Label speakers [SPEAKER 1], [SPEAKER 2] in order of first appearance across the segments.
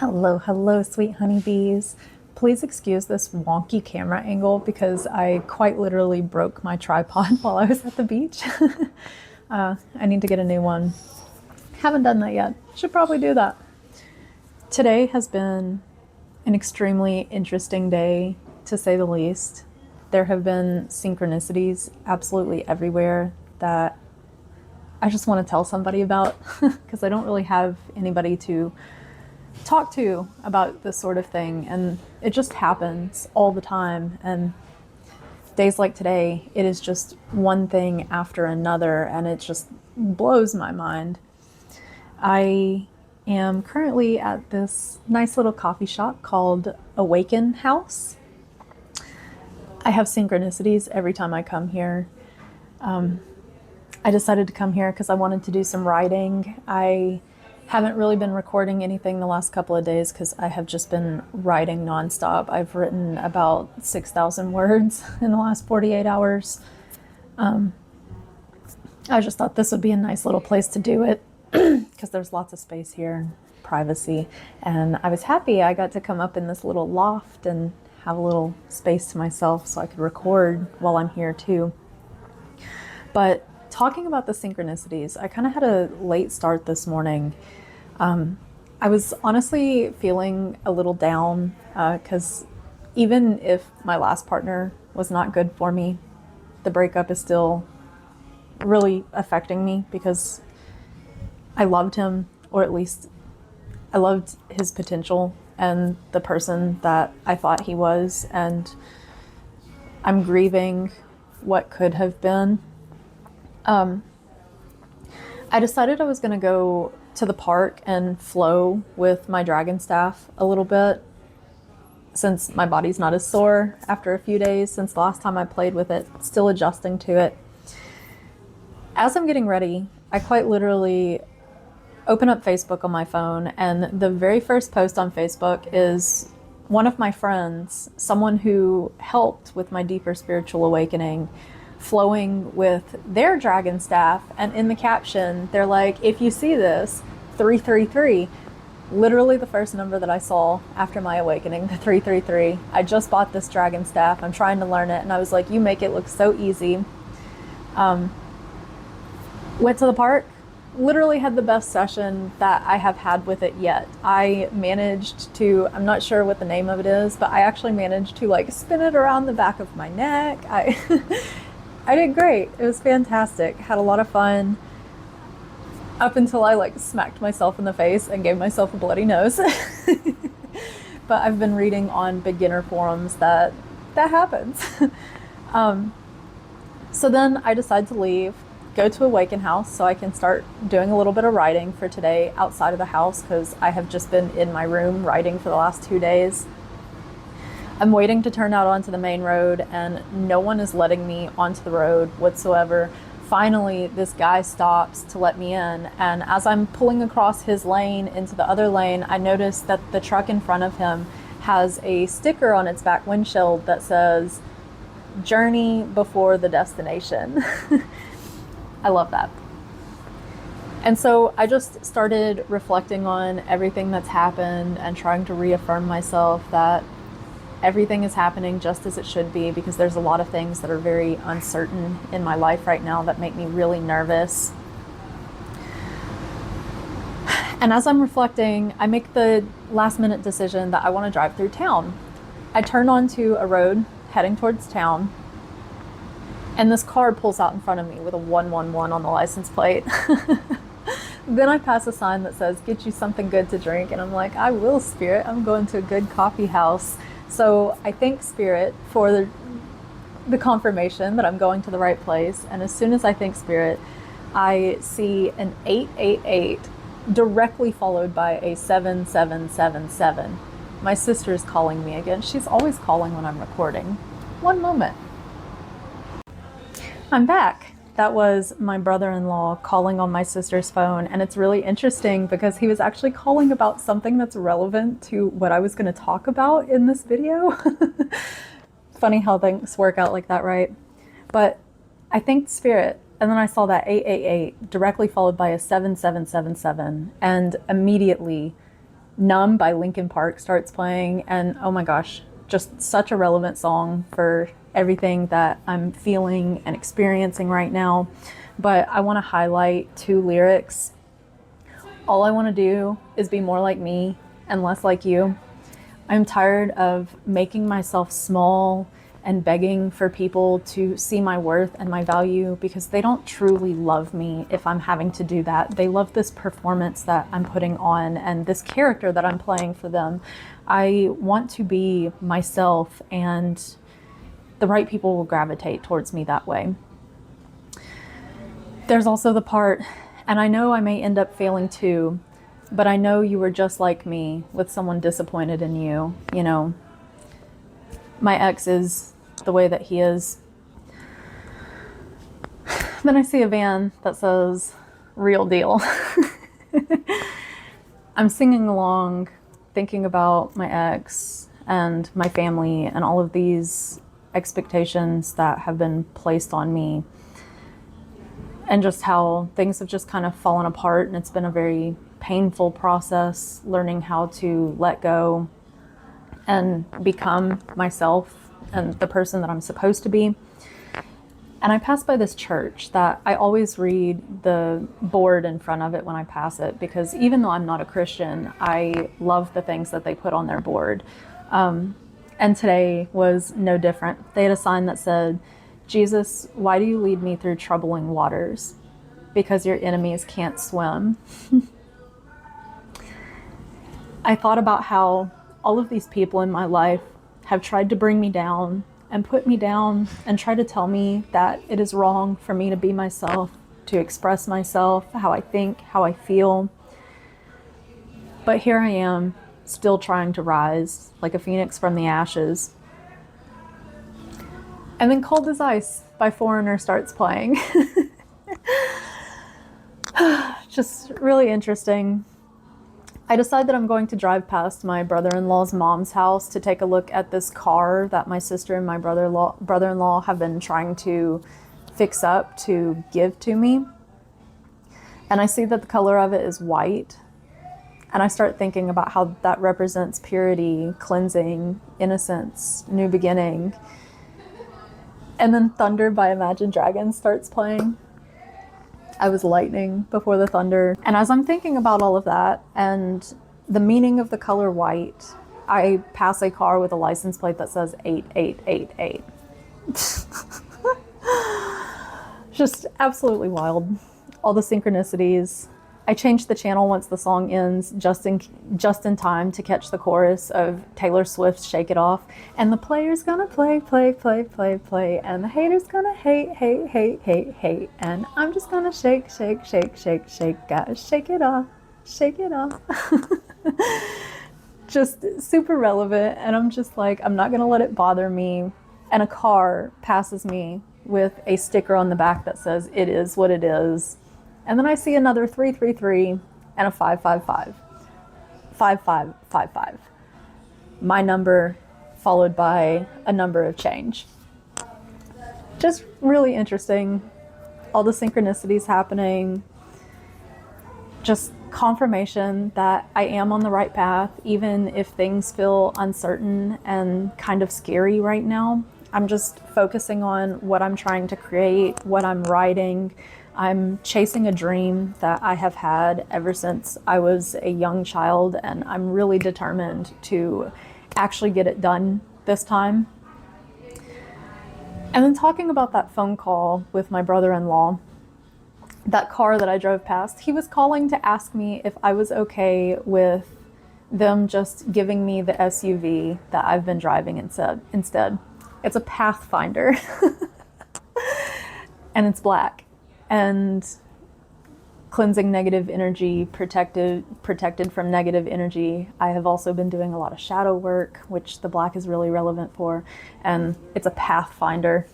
[SPEAKER 1] Hello, hello, sweet honeybees. Please excuse this wonky camera angle because I quite literally broke my tripod while I was at the beach. I need to get a new one. Haven't done that yet. Should probably do that. Today has been an extremely interesting day, to say the least. There have been synchronicities absolutely everywhere that I just want to tell somebody about because I don't really have anybody to talk to about this sort of thing, and it just happens all the time. And days like today, it is just one thing after another, and it just blows my mind. I am currently at this nice little coffee shop called Awaken House. I have synchronicities every time I come here. I decided to come here because I wanted to do some writing. I haven't really been recording anything the last couple of days because I have just been writing nonstop. I've written about 6,000 words in the last 48 hours. I just thought this would be a nice little place to do it because there's lots of space here, privacy, and I was happy I got to come up in this little loft and have a little space to myself so I could record while I'm here too. But talking about the synchronicities, I kind of had a late start this morning. I was honestly feeling a little down because even if my last partner was not good for me, the breakup is still really affecting me because I loved him, or at least I loved his potential and the person that I thought he was, and I'm grieving what could have been. I decided I was going to go to the park and flow with my dragon staff a little bit since my body's not as sore after a few days since the last time I played with it, still adjusting to it. As I'm getting ready, I quite literally open up Facebook on my phone, and the very first post on Facebook is one of my friends, someone who helped with my deeper spiritual awakening, flowing with their dragon staff, and in the caption they're like, if you see this, 333, literally the first number that I saw after my awakening, the 333. I just bought this dragon staff, I'm trying to learn it, and I was like, you make it look so easy. Went to the park, literally had the best session that I have had with it yet. I managed to, I'm not sure what the name of it is, but I actually managed to like spin it around the back of my neck. I did great. It was fantastic. Had a lot of fun up until I like smacked myself in the face and gave myself a bloody nose. But I've been reading on beginner forums that happens. So then I decided to leave, go to Awaken House so I can start doing a little bit of writing for today outside of the house because I have just been in my room writing for the last 2 days. I'm waiting to turn out onto the main road and no one is letting me onto the road whatsoever. Finally, this guy stops to let me in, and as I'm pulling across his lane into the other lane, I notice that the truck in front of him has a sticker on its back windshield that says, "Journey before the destination." I love that. And so I just started reflecting on everything that's happened and trying to reaffirm myself that everything is happening just as it should be, because there's a lot of things that are very uncertain in my life right now that make me really nervous. And as I'm reflecting, I make the last minute decision that I want to drive through town. I turn onto a road heading towards town, and this car pulls out in front of me with a 111 on the license plate. Then I pass a sign that says, "Get you something good to drink." And I'm like, I will, Spirit. I'm going to a good coffee house. So I thank Spirit for the confirmation that I'm going to the right place. And as soon as I thank Spirit, I see an 888 directly followed by a 7777. My sister is calling me again. She's always calling when I'm recording. One moment. I'm back. That was my brother-in-law calling on my sister's phone, and it's really interesting because he was actually calling about something that's relevant to what I was going to talk about in this video. Funny how things work out like that, right? But I thanked Spirit, and then I saw that 888 directly followed by a 7777, and immediately Numb by Linkin Park starts playing, and oh my gosh, just such a relevant song for everything that I'm feeling and experiencing right now. But I want to highlight two lyrics. All I want to do is be more like me and less like you. I'm tired of making myself small and begging for people to see my worth and my value, because they don't truly love me if I'm having to do that. They love this performance that I'm putting on and this character that I'm playing for them. I want to be myself, and the right people will gravitate towards me that way. There's also the part, and I know I may end up failing too, but I know you were just like me with someone disappointed in you. You know, my ex is the way that he is. Then I see a van that says real deal. I'm singing along, thinking about my ex and my family and all of these expectations that have been placed on me, and just how things have just kind of fallen apart. And it's been a very painful process learning how to let go and become myself and the person that I'm supposed to be. And I pass by this church that I always read the board in front of it when I pass it, because even though I'm not a Christian, I love the things that they put on their board. And today was no different. They had a sign that said, "Jesus, why do you lead me through troubling waters? Because your enemies can't swim." I thought about how all of these people in my life have tried to bring me down and put me down and try to tell me that it is wrong for me to be myself, to express myself, how I think, how I feel. But here I am, still trying to rise like a phoenix from the ashes. And then Cold as Ice by Foreigner starts playing. Just really interesting. I decide that I'm going to drive past my brother-in-law's mom's house to take a look at this car that my sister and my brother-in-law have been trying to fix up to give to me. And I see that the color of it is white. And I start thinking about how that represents purity, cleansing, innocence, new beginning. And then Thunder by Imagine Dragons starts playing. I was lightning before the thunder. And as I'm thinking about all of that and the meaning of the color white, I pass a car with a license plate that says 8888. Just absolutely wild. All the synchronicities. I changed the channel once the song ends, just in time to catch the chorus of Taylor Swift's Shake It Off. And the player's gonna play, play, play, play, play. And the hater's gonna hate, hate, hate, hate, hate. And I'm just gonna shake, shake, shake, shake, shake. Guys, shake it off, shake it off. Just super relevant. And I'm just like, I'm not gonna let it bother me. And a car passes me with a sticker on the back that says, "It is what it is." And then I see another 333 and a 555. 5555. My number followed by a number of change. Just really interesting. All the synchronicities happening. Just confirmation that I am on the right path, even if things feel uncertain and kind of scary right now. I'm just focusing on what I'm trying to create, what I'm writing. I'm chasing a dream that I have had ever since I was a young child, and I'm really determined to actually get it done this time. And then talking about that phone call with my brother-in-law, that car that I drove past, he was calling to ask me if I was okay with them just giving me the SUV that I've been driving instead. It's a Pathfinder and it's black. And cleansing negative energy, protected from negative energy. I have also been doing a lot of shadow work, which the black is really relevant for. And it's a Pathfinder.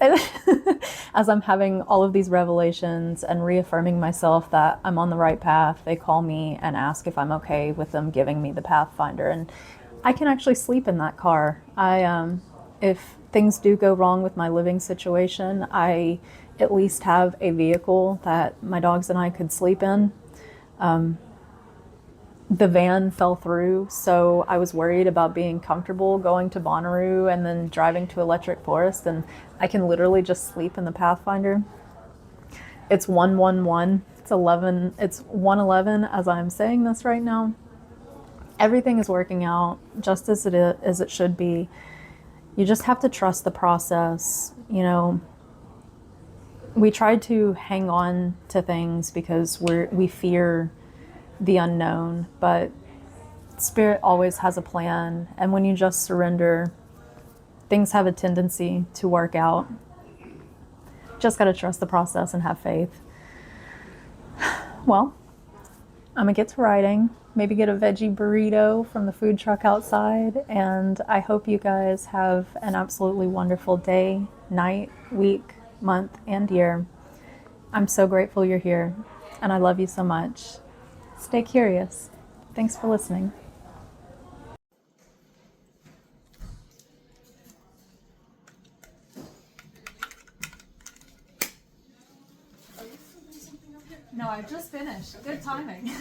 [SPEAKER 1] As I'm having all of these revelations and reaffirming myself that I'm on the right path, they call me and ask if I'm okay with them giving me the Pathfinder. And I can actually sleep in that car. If things do go wrong with my living situation, I at least have a vehicle that my dogs and I could sleep in. the van fell through, so I was worried about being comfortable going to Bonnaroo and then driving to Electric Forest, and I can literally just sleep in the Pathfinder. It's 111. It's 11. It's 111 as I'm saying this right now. Everything is working out just as it should be. You just have to trust the process. You know, we try to hang on to things because we fear the unknown, but Spirit always has a plan, and when you just surrender, things have a tendency to work out. Just got to trust the process and have faith. Well, I'm gonna get to writing, maybe get a veggie burrito from the food truck outside, and I hope you guys have an absolutely wonderful day, night, week, month, and year. I'm so grateful you're here, and I love you so much. Stay curious. Thanks for listening. No, I just finished. Good timing.